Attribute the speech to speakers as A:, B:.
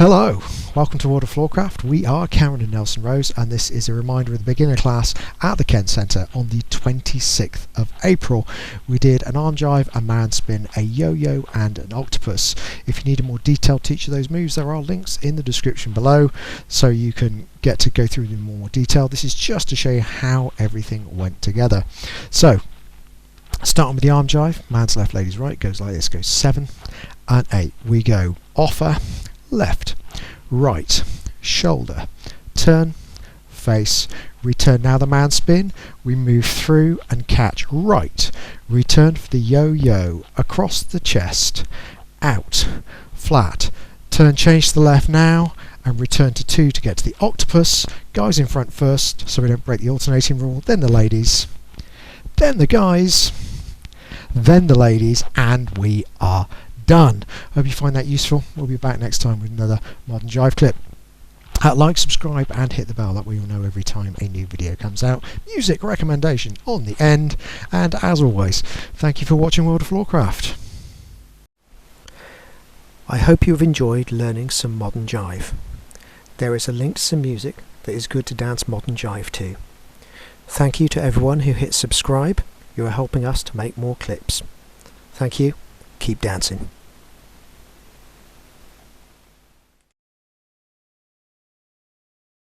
A: Hello, welcome to World of Floorcraft. We are Karen and Nelson Rose, and this is a reminder of the beginner class at the Kenn Centre on the 26th of April. We did an arm jive, a man spin, a yo-yo and an octopus. If you need a more detailed teach of those moves, there are links in the description below so you can get to go through them in more detail. This is just to show you how everything went together. So, starting with the arm jive, man's left, lady's right, goes like this, goes 7 and 8. We go offer, left, right, shoulder, turn, face, return. Now the man spin, we move through and catch right, return for the yo-yo, across the chest, out, flat, turn, change to the left now, and return to 2 to get to the octopus. Guys in front first, so we don't break the alternating rule, then the ladies, then the guys, then the ladies, and we are done. Hope you find that useful. We'll be back next time with another modern jive clip. Like, subscribe and hit the bell, that way you'll know every time a new video comes out. Music recommendation on the end, and as always, thank you for watching World of Floorcraft. I hope you have enjoyed learning some modern jive. There is a link to some music that is good to dance modern jive to. Thank you to everyone who hit subscribe. You are helping us to make more clips. Thank you. Keep dancing.